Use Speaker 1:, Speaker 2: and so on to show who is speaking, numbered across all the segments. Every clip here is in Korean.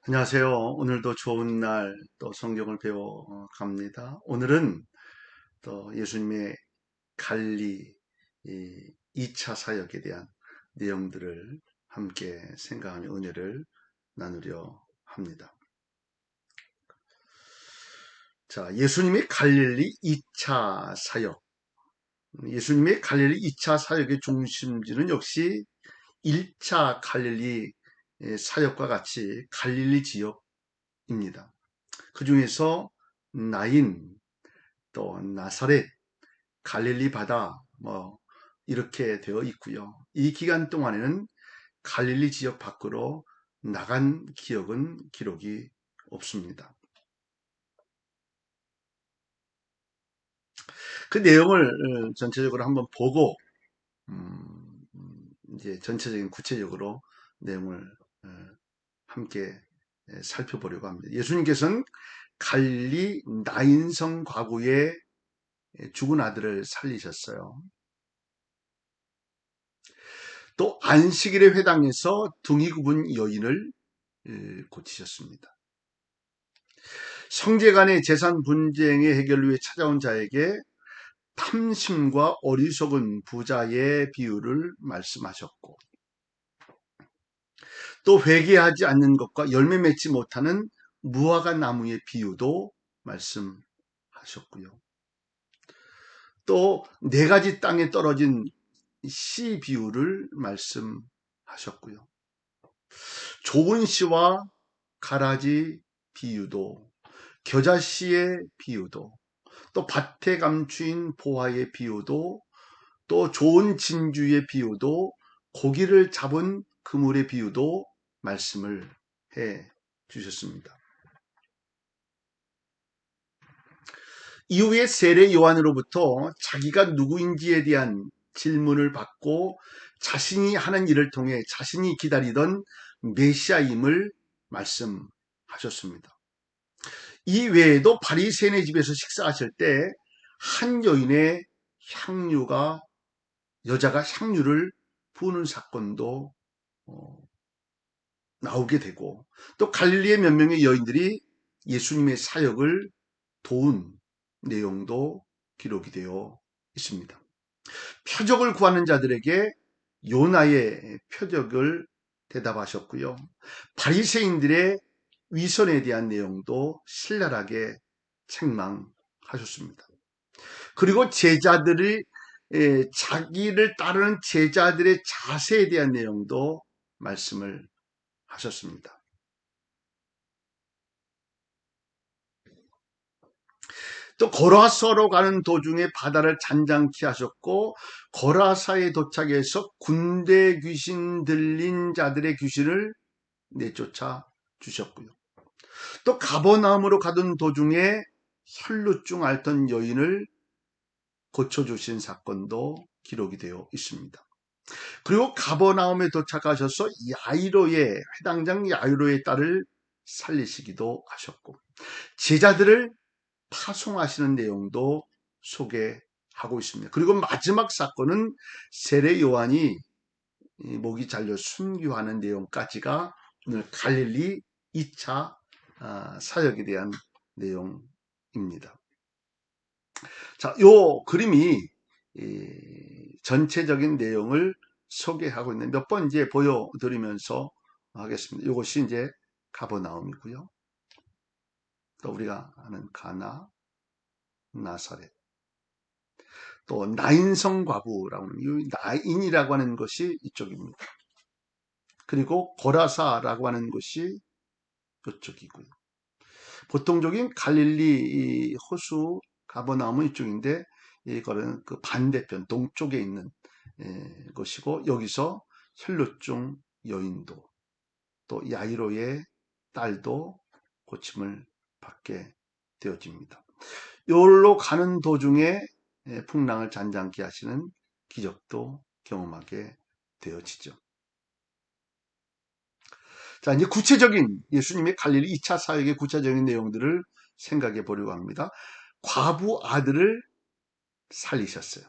Speaker 1: 안녕하세요. 오늘도 좋은 날 또 성경을 배워 갑니다. 오늘은 또 예수님의 갈리 2차 사역에 대한 내용들을 함께 생각하며 은혜를 나누려 합니다. 자, 예수님의 갈릴리 2차 사역. 예수님의 갈릴리 2차 사역의 중심지는 역시 1차 갈릴리 사역과 같이 갈릴리 지역입니다. 그 중에서 나인, 또 나사렛, 갈릴리 바다 이렇게 되어 있고요. 이 기간 동안에는 갈릴리 지역 밖으로 나간 기억은 기록이 없습니다. 그 내용을 전체적으로 한번 보고 이제 전체적인 구체적으로 내용을 함께 살펴보려고 합니다. 예수님께서는 갈리 나인성 과부의 죽은 아들을 살리셨어요. 또 안식일의 회당에서 둥이 굽은 여인을 고치셨습니다. 형제간의 재산 분쟁의 해결을 위해 찾아온 자에게 탐심과 어리석은 부자의 비유를 말씀하셨고, 또 회개하지 않는 것과 열매 맺지 못하는 무화과 나무의 비유도 말씀하셨고요. 또 네 가지 땅에 떨어진 씨 비유를 말씀하셨고요. 좋은 씨와 가라지 비유도, 겨자씨의 비유도, 또 밭에 감추인 보화의 비유도, 또 좋은 진주의 비유도, 고기를 잡은 그물의 비유도 말씀을 해 주셨습니다. 이후에 세례 요한으로부터 자기가 누구인지에 대한 질문을 받고 자신이 하는 일을 통해 자신이 기다리던 메시아임을 말씀하셨습니다. 이 외에도 바리새인의 집에서 식사하실 때 한 여인의 여자가 향유를 부는 사건도 나오게 되고, 또 갈릴리의 몇 명의 여인들이 예수님의 사역을 도운 내용도 기록이 되어 있습니다. 표적을 구하는 자들에게 요나의 표적을 대답하셨고요. 바리새인들의 위선에 대한 내용도 신랄하게 책망하셨습니다. 그리고 자기를 따르는 제자들의 자세에 대한 내용도 말씀을 하셨습니다. 또 고라사로 가는 도중에 바다를 잔잔케 하셨고, 고라사에 도착해서 군대 귀신 들린 자들의 귀신을 내쫓아 주셨고요. 또 가버나움으로 가던 도중에 혈루증 앓던 여인을 고쳐주신 사건도 기록이 되어 있습니다. 그리고 가버나움에 도착하셔서 회당장 야이로의 딸을 살리시기도 하셨고, 제자들을 파송하시는 내용도 소개하고 있습니다. 그리고 마지막 사건은 세례 요한이 목이 잘려 순교하는 내용까지가 오늘 갈릴리 2차 사역에 대한 내용입니다. 자, 요 그림이 전체적인 내용을 소개하고 있는 몇 번 이제 보여드리면서 하겠습니다. 이것이 이제 가버나움이고요. 또 우리가 아는 가나, 나사렛, 또 나인성 과부라고 하는 이 나인이라고 하는 것이 이쪽입니다. 그리고 고라사라고 하는 것이 이쪽이고요. 보통적인 갈릴리 호수 가버나움은 이쪽인데, 이거는 그 반대편 동쪽에 있는 것이고, 여기서 혈루증 여인도, 또 야이로의 딸도 고침을 받게 되어집니다. 여기로 가는 도중에 풍랑을 잔잔케 하시는 기적도 경험하게 되어지죠. 자, 이제 구체적인 예수님의 갈릴리 2차 사역의 구체적인 내용들을 생각해 보려고 합니다. 과부 아들을 살리셨어요.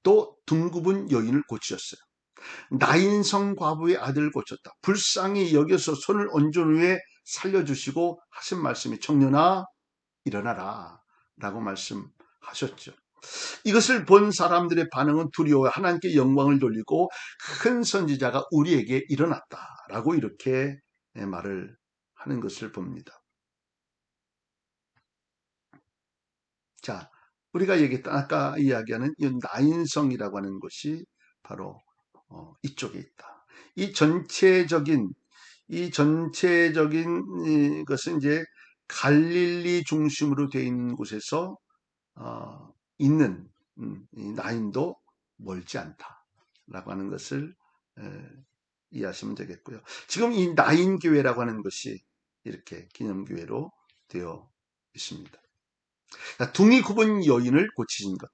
Speaker 1: 또 둥굽은 여인을 고치셨어요. 나인성 과부의 아들을 고쳤다. 불쌍히 여겨서 손을 얹은 후에 살려주시고 하신 말씀이 청년아 일어나라 라고 말씀하셨죠. 이것을 본 사람들의 반응은 두려워 하나님께 영광을 돌리고 큰 선지자가 우리에게 일어났다라고 이렇게 말을 하는 것을 봅니다. 자, 우리가 얘기했던 아까 이야기하는 이 나인성이라고 하는 것이 바로 이쪽에 있다. 이 전체적인 것은 이제 갈릴리 중심으로 되어 있는 곳에서 있는 이 나인도 멀지 않다라고 하는 것을 이해하시면 되겠고요. 지금 이 나인 교회라고 하는 것이 이렇게 기념교회로 되어 있습니다. 둥이 굽은 여인을 고치신 것.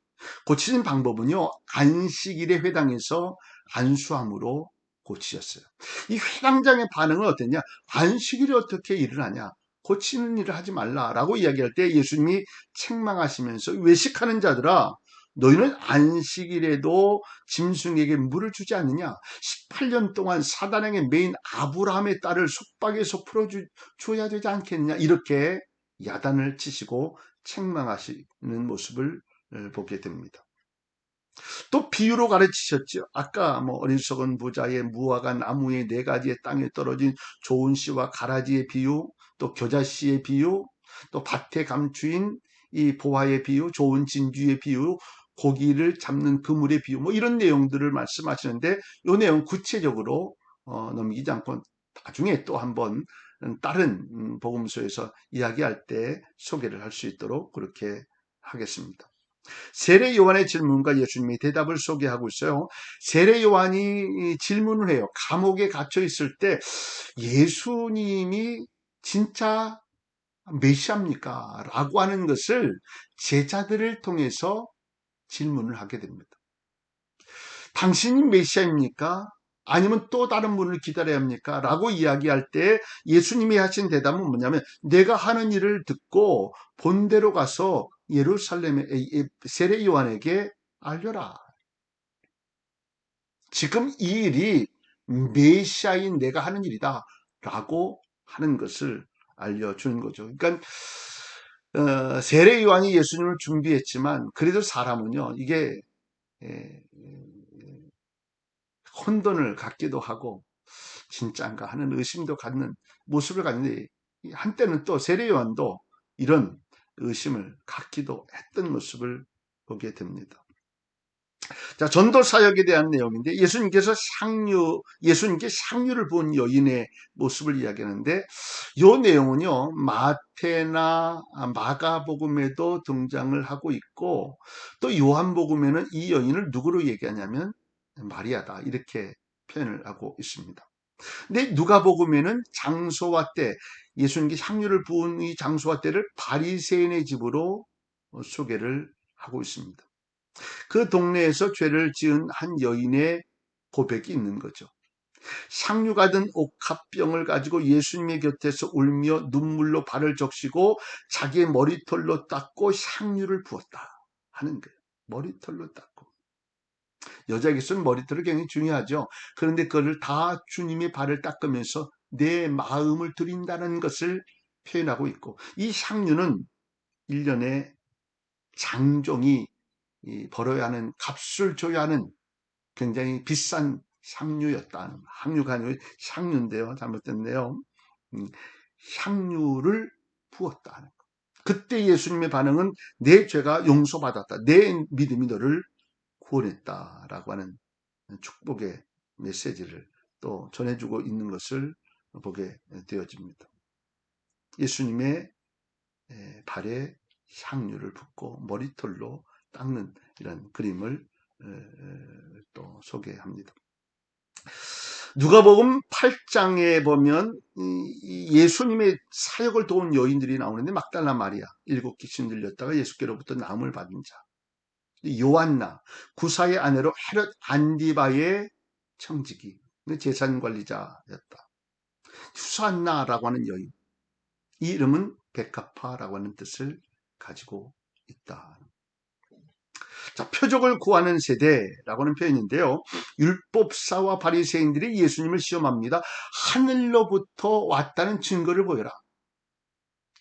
Speaker 1: 고치신 방법은요, 안식일에 회당에서 안수함으로 고치셨어요. 이 회당장의 반응은 어땠냐? 안식일에 어떻게 일을 하냐? 고치는 일을 하지 말라라고 이야기할 때 예수님이 책망하시면서 외식하는 자들아, 너희는 안식일에도 짐승에게 물을 주지 않느냐? 18년 동안 사단에게 매인 아브라함의 딸을 속박에서 풀어줘야 되지 않겠느냐? 이렇게 야단을 치시고 책망하시는 모습을 보게 됩니다. 또 비유로 가르치셨죠. 아까 어리석은 부자의 무화과 나무의 4가지의 땅에 떨어진 좋은 씨와 가라지의 비유, 또 겨자씨의 비유, 또 밭에 감추인 이 보화의 비유, 좋은 진주의 비유, 고기를 잡는 그물의 비유, 이런 내용들을 말씀하시는데 이 내용 구체적으로 넘기지 않고 나중에 또 한번 다른 복음서에서 이야기할 때 소개를 할 수 있도록 그렇게 하겠습니다. 세례 요한의 질문과 예수님의 대답을 소개하고 있어요. 세례 요한이 질문을 해요. 감옥에 갇혀 있을 때 예수님이 진짜 메시아입니까? 라고 하는 것을 제자들을 통해서 질문을 하게 됩니다. 당신이 메시아입니까? 아니면 또 다른 분을 기다려야 합니까? 라고 이야기할 때 예수님이 하신 대답은 뭐냐면 내가 하는 일을 듣고 본대로 가서 예루살렘의 세례 요한에게 알려라. 지금 이 일이 메시아인 내가 하는 일이다 라고 하는 것을 알려주는 거죠. 그러니까 세례 요한이 예수님을 준비했지만 그래도 사람은요 이게 혼돈을 갖기도 하고 진짜인가 하는 의심도 갖는 모습을 갖는데 한때는 또 세례 요한도 이런 의심을 갖기도 했던 모습을 보게 됩니다. 자, 전도 사역에 대한 내용인데 예수님께 향유를 부은 여인의 모습을 이야기하는데 이 내용은요 마태나 마가복음에도 등장을 하고 있고 또 요한복음에는 이 여인을 누구로 얘기하냐면 마리아다 이렇게 표현을 하고 있습니다. 근데 누가복음에는 장소와 때 예수님께 향유를 부은 이 장소와 때를 바리새인의 집으로 소개를 하고 있습니다. 그 동네에서 죄를 지은 한 여인의 고백이 있는 거죠. 향유가 든 옥합병을 가지고 예수님의 곁에서 울며 눈물로 발을 적시고 자기의 머리털로 닦고 향유를 부었다 하는 거예요. 머리털로 닦고. 여자에게서는 머리털이 굉장히 중요하죠. 그런데 그것을 다 주님의 발을 닦으면서 내 마음을 드린다는 것을 표현하고 있고 이 향유는 1년에 장종이 벌어야 하는 값을 줘야 하는 굉장히 비싼 향유였다. 향유가 아니고 향유인데요. 잘못됐네요. 향유를 부었다 하는 것. 그때 예수님의 반응은 내 죄가 용서받았다. 내 믿음이 너를 구원했다라고 하는 축복의 메시지를 또 전해주고 있는 것을 보게 되어집니다. 예수님의 발에 향유를 붓고 머리털로 닦는 이런 그림을 또 소개합니다. 누가복음 8장에 보면 예수님의 사역을 도운 여인들이 나오는데 막달라 마리아, 7 귀신 들렸다가 예수께로부터 나음을 받은 자, 요한나, 구사의 아내로 헤롯 안디바의 청지기, 재산관리자였다. 수산나라고 하는 여인, 이 이름은 백합화라고 하는 뜻을 가지고 있다. 자, 표적을 구하는 세대라고 하는 표현인데요. 율법사와 바리새인들이 예수님을 시험합니다. 하늘로부터 왔다는 증거를 보여라.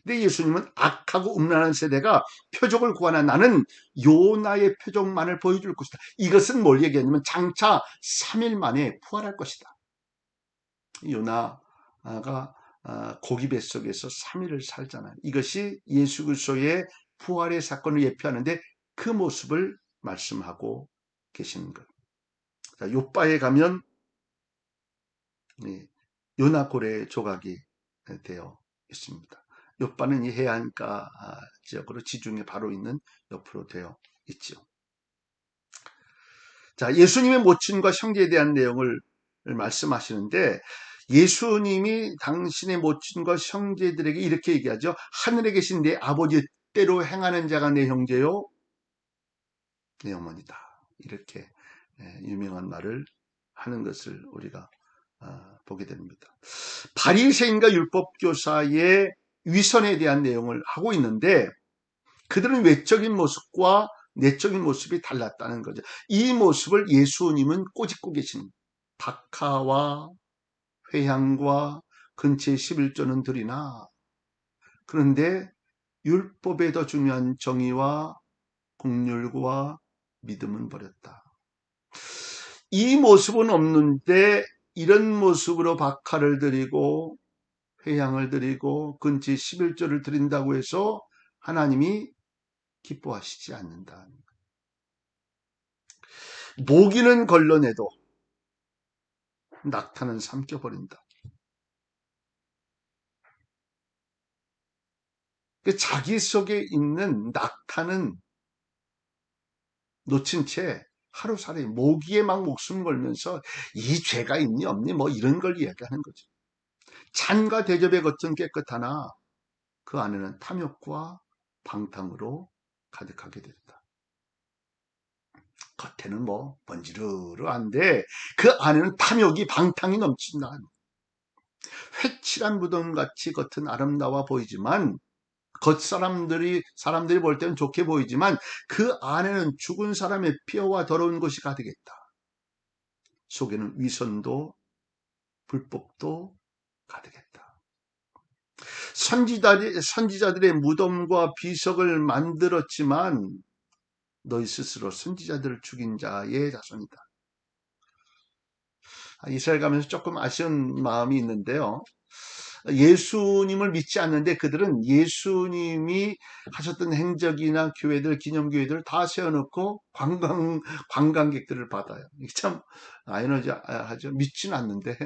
Speaker 1: 근데 예수님은 악하고 음란한 세대가 표적을 구하나 나는 요나의 표적만을 보여줄 것이다. 이것은 뭘 얘기하냐면 장차 3일 만에 부활할 것이다. 요나가 고기 뱃속에서 3일을 살잖아요. 이것이 예수 그리스도의 부활의 사건을 예표하는데 그 모습을 말씀하고 계시는 것. 자, 요바에 가면 요나 고래 조각이 되어 있습니다. 요바는 이 해안가 지역으로 지중해 바로 있는 옆으로 되어 있죠. 자, 예수님의 모친과 형제에 대한 내용을 말씀하시는데 예수님이 당신의 모친과 형제들에게 이렇게 얘기하죠. 하늘에 계신 내 아버지 뜻대로 행하는 자가 내 형제요, 내 어머니다. 이렇게 유명한 말을 하는 것을 우리가 보게 됩니다. 바리새인과 율법교사의 위선에 대한 내용을 하고 있는데 그들은 외적인 모습과 내적인 모습이 달랐다는 거죠. 이 모습을 예수님은 꼬집고 계신 박하와 회향과 근처의 11조는 드리나 그런데 율법에 더 중요한 정의와 긍휼과 믿음은 버렸다. 이 모습은 없는데 이런 모습으로 박하를 드리고 회향을 드리고 근처 11조를 드린다고 해서 하나님이 기뻐하시지 않는다. 모기는 걸러내도 낙타는 삼켜버린다. 자기 속에 있는 낙타는 놓친 채 하루살이 모기에 막 목숨 걸면서 이 죄가 있니 없니 뭐 이런 걸 이야기하는 거죠. 찬과 대접의 겉은 깨끗하나 그 안에는 탐욕과 방탕으로 가득하게 됐다. 겉에는 뭐 번지르르한데 그 안에는 탐욕이 방탕이 넘친다. 획칠한 무덤같이 겉은 아름다워 보이지만 사람들이 볼 때는 좋게 보이지만 그 안에는 죽은 사람의 뼈와 더러운 것이 가득했다. 속에는 위선도 불법도 가득했다. 선지자들의 무덤과 비석을 만들었지만 너희 스스로 선지자들을 죽인 자의 자손이다. 이스라엘 가면서 조금 아쉬운 마음이 있는데요. 예수님을 믿지 않는데 그들은 예수님이 하셨던 행적이나 교회들, 기념교회들을 다 세워놓고 관광객들을 받아요. 이게 참 아이러니하죠. 믿지는 않는데.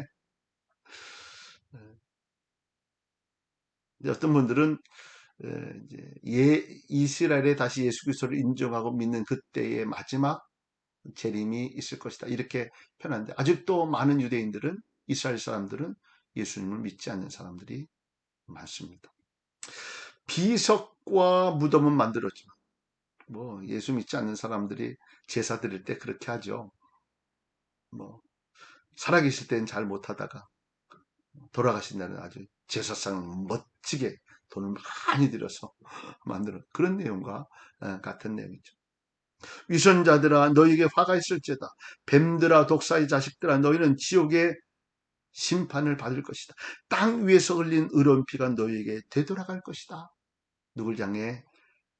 Speaker 1: 어떤 분들은 이스라엘에 다시 예수 그리스도를 인정하고 믿는 그때의 마지막 재림이 있을 것이다. 이렇게 표현하는데 아직도 많은 유대인들은 이스라엘 사람들은 예수님을 믿지 않는 사람들이 많습니다. 비석과 무덤은 만들었지만 뭐 예수 믿지 않는 사람들이 제사 드릴 때 그렇게 하죠. 뭐 살아계실 때는 잘 못하다가 돌아가신 날은 아주 제사상을 멋지게 돈을 많이 들여서 만드는 그런 내용과 같은 내용이죠. 위선자들아 너희에게 화가 있을지어다. 뱀들아 독사의 자식들아 너희는 지옥의 심판을 받을 것이다. 땅 위에서 흘린 의로운 피가 너희에게 되돌아갈 것이다. 누굴 향해?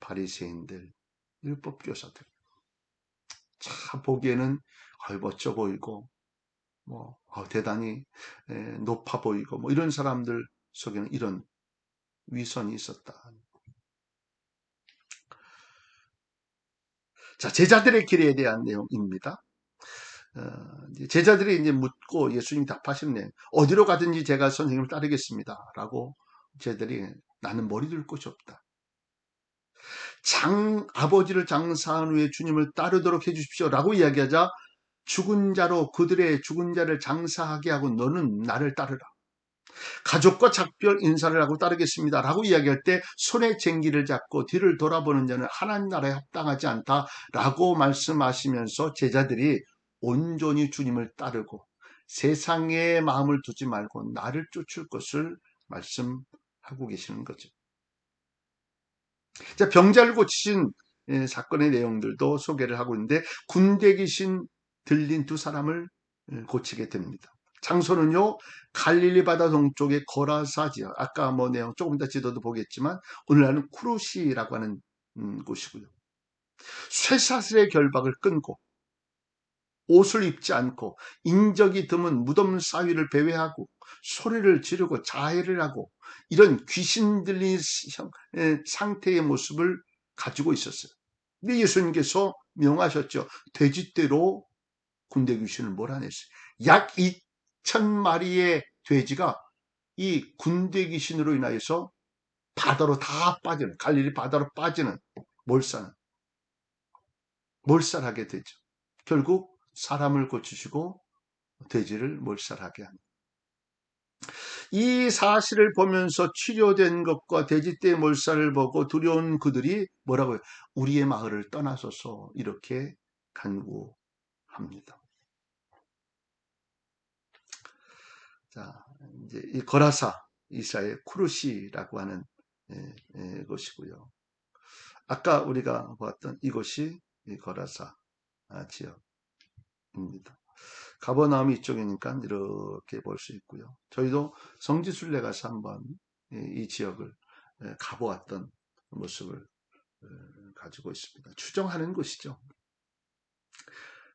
Speaker 1: 바리새인들, 율법교사들. 참 보기에는 멋져 보이고 뭐 대단히 높아 보이고 뭐 이런 사람들 속에는 이런 위선이 있었다. 자, 제자들의 길에 대한 내용입니다. 제자들이 이제 묻고 예수님이 답하시는 내용. 어디로 가든지 제가 선생님을 따르겠습니다. 라고 제자들이 나는 머리 둘 곳이 없다. 아버지를 장사한 후에 주님을 따르도록 해주십시오. 라고 이야기하자 죽은 자로 그들의 죽은 자를 장사하게 하고 너는 나를 따르라. 가족과 작별 인사를 하고 따르겠습니다. 라고 이야기할 때 손에 쟁기를 잡고 뒤를 돌아보는 자는 하나님 나라에 합당하지 않다. 라고 말씀하시면서 제자들이 온전히 주님을 따르고 세상에 마음을 두지 말고 나를 쫓을 것을 말씀하고 계시는 거죠. 자, 병자를 고치신 사건의 내용들도 소개를 하고 있는데 군대 귀신 들린 두 사람을 고치게 됩니다. 장소는요, 갈릴리 바다 동쪽의 거라사 지역. 아까 뭐 내용 조금 더 지도도 보겠지만 오늘날은 쿠루시라고 하는 곳이고요. 쇠사슬의 결박을 끊고 옷을 입지 않고 인적이 드문 무덤 사위를 배회하고 소리를 지르고 자해를 하고 이런 귀신 들린 상태의 모습을 가지고 있었어요. 근데 예수님께서 명하셨죠. 돼지떼로 군대 귀신을 몰아냈어요. 약 2,000마리의 돼지가 이 군대 귀신으로 인하여서 바다로 다 빠지는, 갈릴리 바다로 빠지는 몰살하게 되죠. 결국 사람을 고치시고 돼지를 몰살하게 합니다. 이 사실을 보면서 치료된 것과 돼지떼 몰살을 보고 두려운 그들이 뭐라고요? 우리의 마을을 떠나소서 이렇게 간구합니다. 자, 이제 이 거라사 이스라엘 쿠르시라고 하는 곳이고요. 아까 우리가 보았던 이곳이 이 거라사 지역입니다. 가버나움이 이쪽이니까 이렇게 볼 수 있고요. 저희도 성지순례 가서 한번 이 지역을 가보았던 모습을 가지고 있습니다. 추정하는 곳이죠.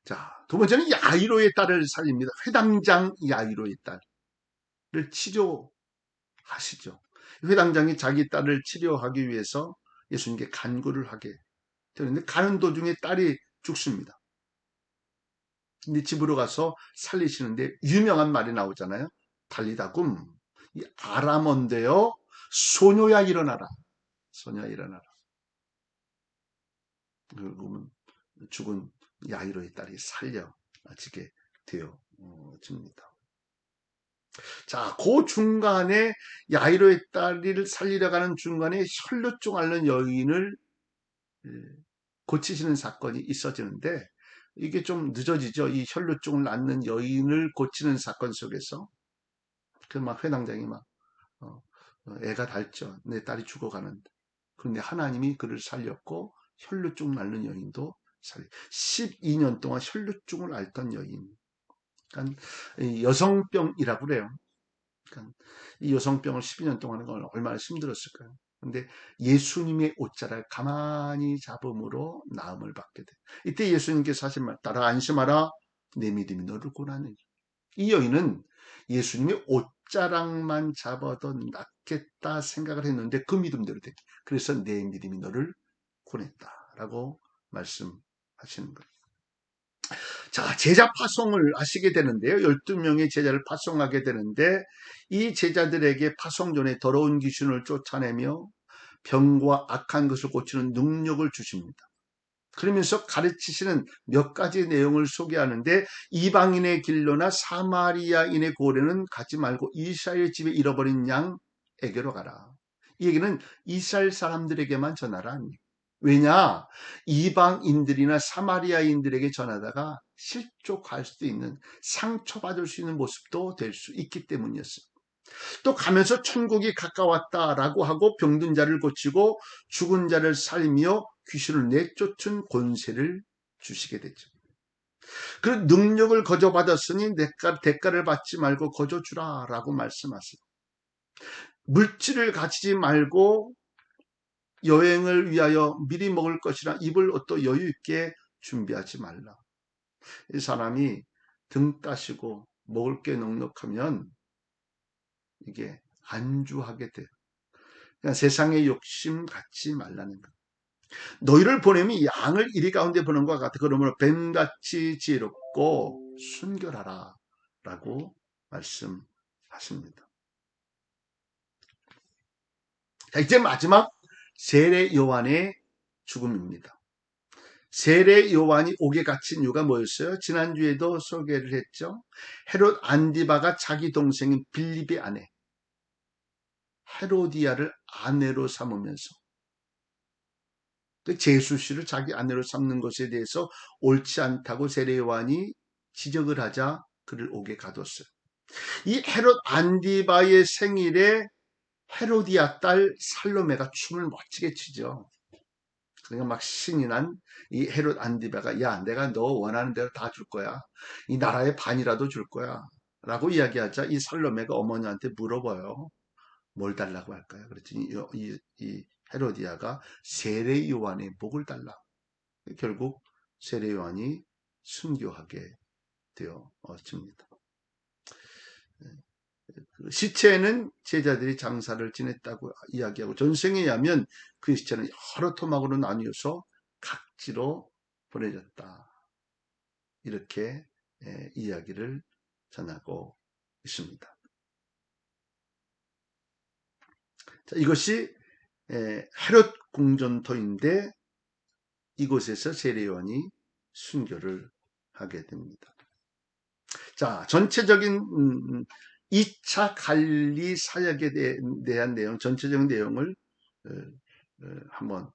Speaker 1: 자, 두 번째는 야이로의 딸을 살립니다. 회당장 야이로의 딸을 치료하시죠. 회당장이 자기 딸을 치료하기 위해서 예수님께 간구를 하게 되는데 가는 도중에 딸이 죽습니다. 근데 집으로 가서 살리시는데 유명한 말이 나오잖아요. 달리다굼. 이 아람어인데요. 소녀야 일어나라. 소녀야 일어나라. 그러면 죽은 야이로의 딸이 살려지게 되어집니다. 자, 그 중간에 야이로의 딸을 살리려 가는 중간에 혈루증 앓는 여인을 고치시는 사건이 있어지는데 이게 좀 늦어지죠. 이 혈루증을 앓는 여인을 고치는 사건 속에서 그 막 회당장이 막 애가 닳죠. 내 딸이 죽어가는데. 그런데 하나님이 그를 살렸고 혈루증 앓는 여인도 12년 동안 혈루증을 앓던 여인. 그러니까 여성병이라고 그래요. 그러니까 이 여성병을 12년 동안 하는 건 얼마나 힘들었을까요? 근데 예수님의 옷자락을 가만히 잡음으로 나음을 받게 돼. 이때 예수님께서 하신 말, 따라 안심하라. 내 믿음이 너를 구원하느니라. 이 여인은 예수님의 옷자락만 잡아도 낫겠다 생각을 했는데 그 믿음대로 됐기. 그래서 내 믿음이 너를 구원했다라고 말씀하시는 거예요. 자, 제자 파송을 하시게 되는데요. 12명의 제자를 파송하게 되는데 이 제자들에게 파송 전에 더러운 귀신을 쫓아내며 병과 악한 것을 고치는 능력을 주십니다. 그러면서 가르치시는 몇 가지 내용을 소개하는데 이방인의 길로나 사마리아인의 고래는 가지 말고 이스라엘 집에 잃어버린 양에게로 가라. 이 얘기는 이스라엘 사람들에게만 전하라. 왜냐? 이방인들이나 사마리아인들에게 전하다가 실족할 수도 있는, 상처받을 수 있는 모습도 될 수 있기 때문이었어요. 또 가면서 천국이 가까웠다라고 하고 병든 자를 고치고 죽은 자를 살리며 귀신을 내쫓은 권세를 주시게 되죠. 그 능력을 거저받았으니 대가를 받지 말고 거저주라라고 말씀하세요. 물질을 가지지 말고 여행을 위하여 미리 먹을 것이나 입을 옷도 여유 있게 준비하지 말라. 이 사람이 등 따시고 먹을 게 넉넉하면 이게 안주하게 돼요. 그러니까 세상의 욕심 갖지 말라는 것. 너희를 보내면 양을 이리 가운데 보는 것과 같아. 그러므로 뱀같이 지혜롭고 순결하라 라고 말씀하십니다. 자, 이제 마지막 세례 요한의 죽음입니다. 세례 요한이 옥에 갇힌 이유가 뭐였어요? 지난주에도 소개를 했죠. 헤롯 안디바가 자기 동생인 빌립의 아내 헤로디아를 아내로 삼으면서 제수 씨를 자기 아내로 삼는 것에 대해서 옳지 않다고 세례 요한이 지적을 하자 그를 옥에 가뒀어요. 이 헤롯 안디바의 생일에 헤로디아 딸 살로메가 춤을 멋지게 추죠. 그러니까 막 신이 난 이 헤롯 안디바가 야 내가 너 원하는 대로 다 줄 거야. 이 나라의 반이라도 줄 거야. 라고 이야기하자 이 살로메가 어머니한테 물어봐요. 뭘 달라고 할까요? 그랬더니 이 헤로디아가 세례 요한의 목을 달라. 결국 세례 요한이 순교하게 되어집니다. 시체는 제자들이 장사를 지냈다고 이야기하고 전생에 의하면 그 시체는 여러 토막으로 나뉘어서 각지로 보내졌다. 이렇게 이야기를 전하고 있습니다. 자, 이것이 헤롯 궁전토인데 이곳에서 세례요한이 순교를 하게 됩니다. 자, 전체적인 2차 갈리 사역에 대한 내용, 전체적인 내용을 한번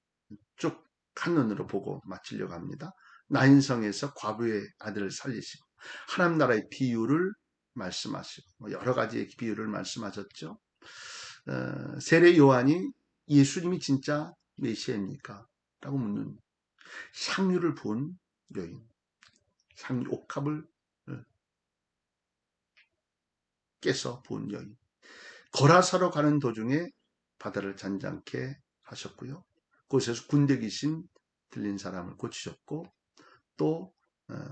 Speaker 1: 쭉 한눈으로 보고 마치려고 합니다. 나인성에서 과부의 아들을 살리시고 하나님 나라의 비유를 말씀하시고 여러 가지의 비유를 말씀하셨죠. 세례 요한이 예수님이 진짜 메시아입니까? 라고 묻는 향유를 부은 여인, 향유 옥합을 깨서 부은 여인, 거라사로 가는 도중에 바다를 잔잔케 하셨고요. 그곳에서 군대 귀신 들린 사람을 고치셨고 또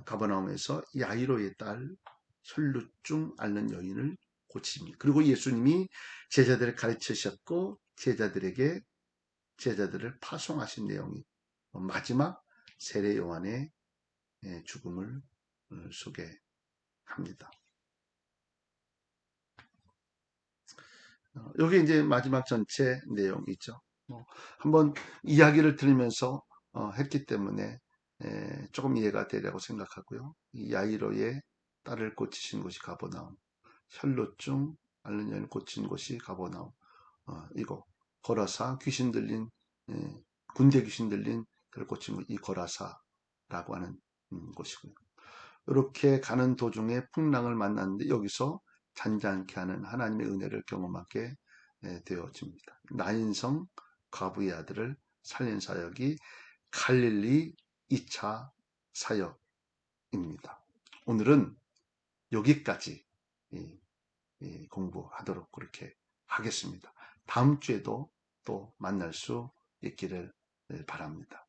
Speaker 1: 가버나움에서 야이로의 딸 혈루증 앓는 여인을 고치십니다. 그리고 예수님이 제자들을 가르치셨고 제자들을 파송하신 내용이 마지막 세례 요한의 죽음을 소개합니다. 여기 이제 마지막 전체 내용이죠. 한번 이야기를 들으면서 했기 때문에 조금 이해가 되리라고 생각하고요. 이 야이로의 딸을 고치신 곳이 가버나움, 혈루증 앓는 여인을 고친 곳이 가버나움, 이거 거라사 귀신 들린 군대 귀신 들린 그를 고친 곳, 이 거라사라고 하는 곳이고요. 이렇게 가는 도중에 풍랑을 만났는데 여기서 잔잔케 하는 하나님의 은혜를 경험하게 되어집니다. 나인성 과부의 아들을 살린 사역이 갈릴리 2차 사역입니다. 오늘은 여기까지 공부하도록 그렇게 하겠습니다. 다음 주에도 또 만날 수 있기를 바랍니다.